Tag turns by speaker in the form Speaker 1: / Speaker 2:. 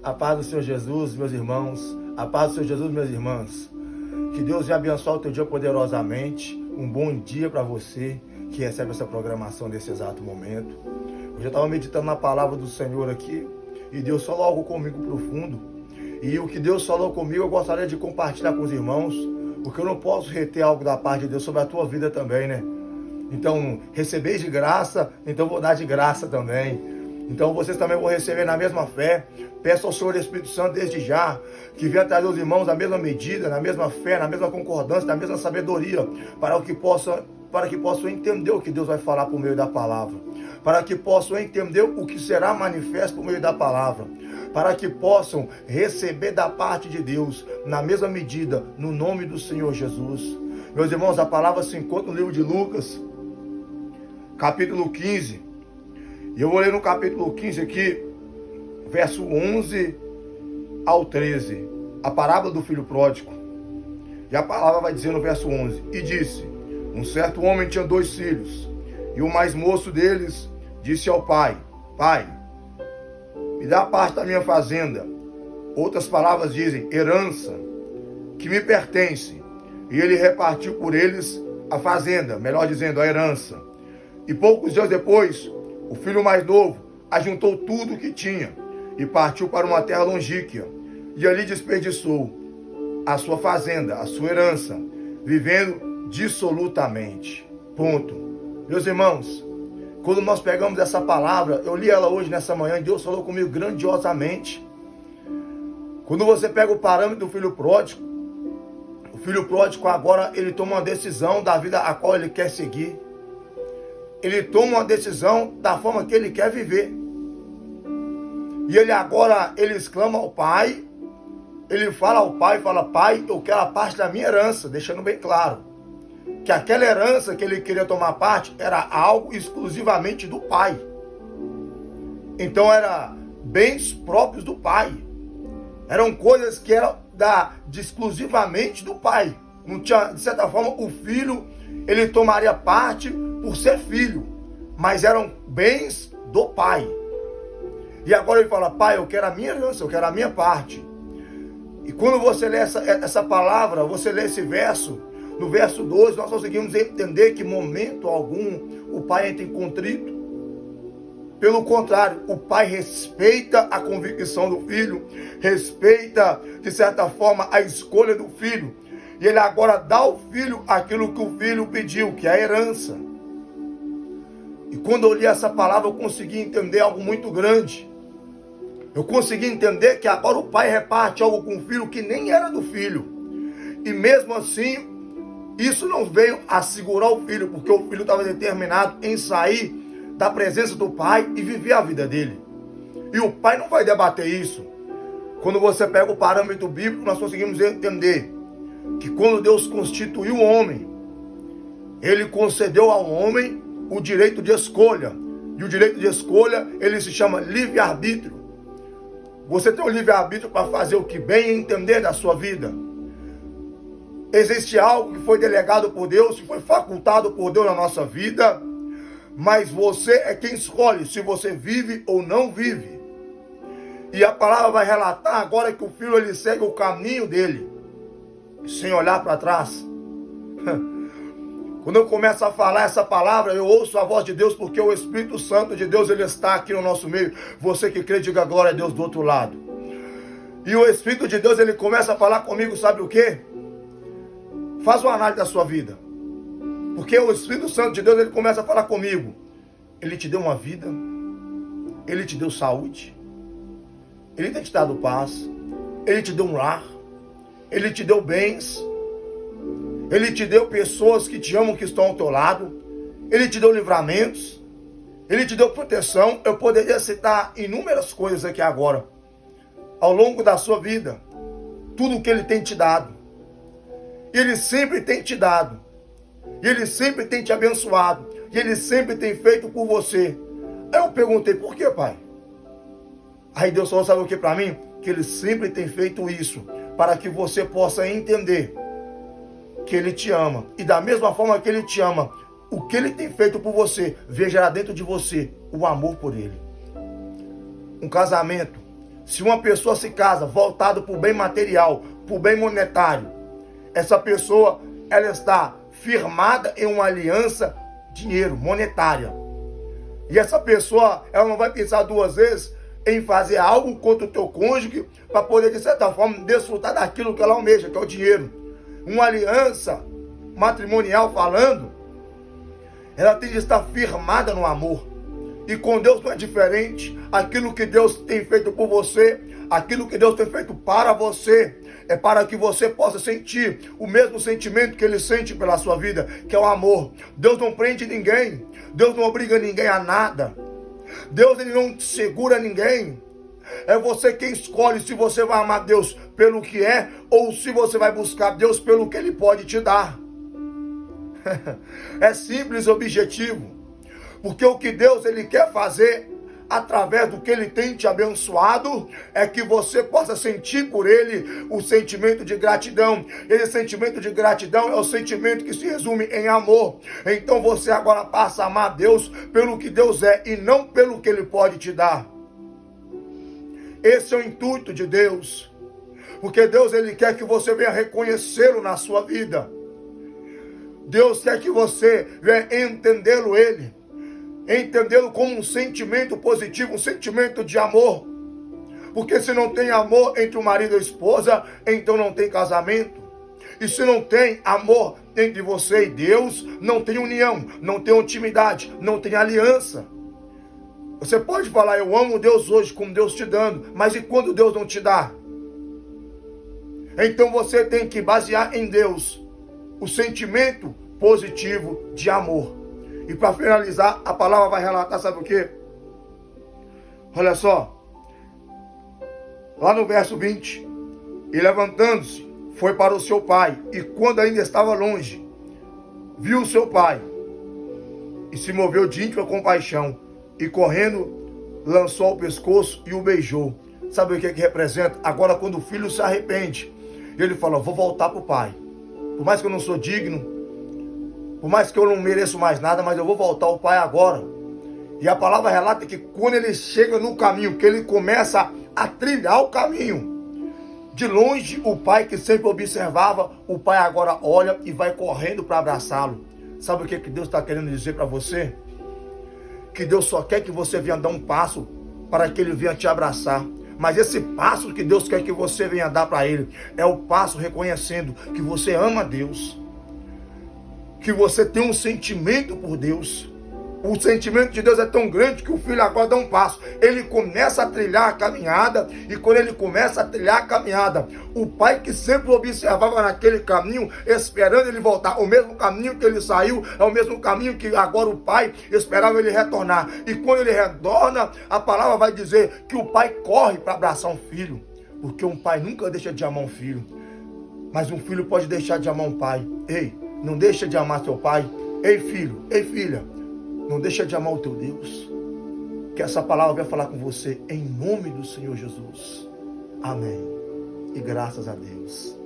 Speaker 1: A paz do Senhor Jesus, meus irmãos. A paz do Senhor Jesus, minhas irmãs. Que Deus te abençoe o teu dia poderosamente. Um bom dia para você que recebe essa programação nesse exato momento. Eu já estava meditando na palavra do Senhor aqui e Deus falou algo comigo profundo. E o que Deus falou comigo eu gostaria de compartilhar com os irmãos, porque eu não posso reter algo da parte de Deus sobre a tua vida também, né? Então, recebeis de graça, então vou dar de graça também. Então vocês também vão receber na mesma fé. Peço ao Senhor Espírito Santo desde já que venha trazer os irmãos na mesma medida, na mesma fé, na mesma concordância, na mesma sabedoria, para que possam entender o que Deus vai falar por meio da palavra, para que possam entender o que será manifesto por meio da palavra, para que possam receber da parte de Deus na mesma medida, no nome do Senhor Jesus. Meus irmãos, a palavra se encontra no livro de Lucas, capítulo 15. E eu vou ler no capítulo 15 aqui, verso 11 ao 13, a parábola do filho pródigo. E a palavra vai dizer no verso 11: E disse: Um certo homem tinha 2 filhos, e o mais moço deles disse ao pai: Pai, me dá parte da minha fazenda. Outras palavras dizem herança, que me pertence. E ele repartiu por eles a fazenda, melhor dizendo, a herança. E poucos dias depois, o filho mais novo ajuntou tudo o que tinha e partiu para uma terra longínqua, e ali desperdiçou a sua fazenda, a sua herança, vivendo dissolutamente. Ponto. Meus irmãos, quando nós pegamos essa palavra, eu li ela hoje nessa manhã e Deus falou comigo grandiosamente. Quando você pega o parâmetro do filho pródigo agora ele toma uma decisão da vida a qual ele quer seguir. Ele toma uma decisão da forma que ele quer viver. E ele exclama ao pai, ele fala ao pai, pai, eu quero a parte da minha herança, deixando bem claro que aquela herança que ele queria tomar parte era algo exclusivamente do pai. Então eram bens próprios do pai. Eram coisas que eram exclusivamente do pai. Não tinha, de certa forma, o filho, ele tomaria parte por ser filho, mas eram bens do pai. E agora ele fala: pai, eu quero a minha herança, eu quero a minha parte. E quando você lê essa palavra, você lê esse verso, no verso 12, nós conseguimos entender que em momento algum o pai entra em contrito. Pelo contrário, o pai respeita a convicção do filho, respeita, de certa forma, a escolha do filho. E ele agora dá ao filho aquilo que o filho pediu, que é a herança. E quando eu li essa palavra, eu consegui entender algo muito grande. Eu consegui entender que agora o pai reparte algo com o filho que nem era do filho. E mesmo assim, isso não veio a segurar o filho, porque o filho estava determinado em sair da presença do pai e viver a vida dele. E o pai não vai debater isso. Quando você pega o parâmetro bíblico, nós conseguimos entender que quando Deus constituiu o homem, ele concedeu ao homem o direito de escolha. E o direito de escolha, ele se chama livre-arbítrio. Você tem o livre-arbítrio para fazer o que bem entender da sua vida. Existe algo que foi delegado por Deus, que foi facultado por Deus na nossa vida, mas você é quem escolhe se você vive ou não vive. E a palavra vai relatar agora que o filho ele segue o caminho dele, sem olhar para trás. Quando eu começo a falar essa palavra, eu ouço a voz de Deus, porque o Espírito Santo de Deus, ele está aqui no nosso meio. Você que crê, diga glória a Deus do outro lado. E o Espírito de Deus, ele começa a falar comigo, sabe o quê? Faz uma análise da sua vida. Porque o Espírito Santo de Deus, ele começa a falar comigo. Ele te deu uma vida, ele te deu saúde, ele tem te dado paz, ele te deu um lar, ele te deu bens, ele te deu pessoas que te amam, que estão ao teu lado, ele te deu livramentos, ele te deu proteção. Eu poderia citar inúmeras coisas aqui agora, ao longo da sua vida, tudo que ele tem te dado. Ele sempre tem te dado, e ele sempre tem te abençoado, e ele sempre tem feito por você. Aí eu perguntei: por que, pai? Aí Deus falou: sabe o que para mim? Que ele sempre tem feito isso, para que você possa entender que ele te ama. E da mesma forma que ele te ama, o que ele tem feito por você, veja dentro de você o amor por ele. Um casamento Se uma pessoa se casa voltada para o bem material, para o bem monetário, essa pessoa, ela está firmada em uma aliança dinheiro, monetária. E essa pessoa, ela não vai pensar duas vezes em fazer algo contra o teu cônjuge para poder, de certa forma, desfrutar daquilo que ela almeja, que é o dinheiro. Uma aliança matrimonial falando, ela tem de estar firmada no amor. E com Deus não é diferente. Aquilo que Deus tem feito por você, aquilo que Deus tem feito para você, é para que você possa sentir o mesmo sentimento que Ele sente pela sua vida, que é o amor. Deus não prende ninguém. Deus não obriga ninguém a nada. Deus, Ele não segura ninguém. É você quem escolhe se você vai amar Deus pelo que é, ou se você vai buscar Deus pelo que Ele pode te dar. É simples e objetivo. Porque o que Deus, Ele quer fazer através do que Ele tem te abençoado, é que você possa sentir por Ele o sentimento de gratidão. Esse sentimento de gratidão é o sentimento que se resume em amor. Então você agora passa a amar Deus pelo que Deus é e não pelo que Ele pode te dar. Esse é o intuito de Deus. Porque Deus, Ele quer que você venha reconhecê-lo na sua vida. Deus quer que você venha entendê-lo entendê-lo como um sentimento positivo, um sentimento de amor. Porque se não tem amor entre o marido e a esposa, então não tem casamento. E se não tem amor entre você e Deus, não tem união, não tem intimidade, não tem aliança. Você pode falar, eu amo Deus hoje, como Deus te dando, mas e quando Deus não te dá? Então você tem que basear em Deus o sentimento positivo de amor. E para finalizar, a palavra vai relatar, sabe o quê? Olha só. Lá no verso 20. E levantando-se, foi para o seu pai. E quando ainda estava longe, viu o seu pai. E se moveu de íntima compaixão. E correndo, lançou ao pescoço e o beijou. Sabe o que representa? Agora quando o filho se arrepende, ele fala, vou voltar para o pai. Por mais que eu não sou digno, por mais que eu não mereço mais nada, mas eu vou voltar ao pai agora. E a palavra relata que quando ele chega no caminho, que ele começa a trilhar o caminho, de longe o pai que sempre observava, o pai agora olha e vai correndo para abraçá-lo. Sabe o que Deus está querendo dizer para você? Que Deus só quer que você venha dar um passo para que Ele venha te abraçar. Mas esse passo que Deus quer que você venha dar para Ele é o passo reconhecendo que você ama Deus, que você tem um sentimento por Deus. O sentimento de Deus é tão grande que o filho agora dá um passo. Ele começa a trilhar a caminhada. E quando ele começa a trilhar a caminhada, o pai que sempre observava naquele caminho, esperando ele voltar, o mesmo caminho que ele saiu, é o mesmo caminho que agora o pai esperava ele retornar. E quando ele retorna, a palavra vai dizer que o pai corre para abraçar um filho. Porque um pai nunca deixa de amar um filho. Mas um filho pode deixar de amar um pai. Ei, não deixa de amar seu pai. Ei filho, ei filha, não deixa de amar o teu Deus. Que essa palavra vai falar com você em nome do Senhor Jesus. Amém. E graças a Deus.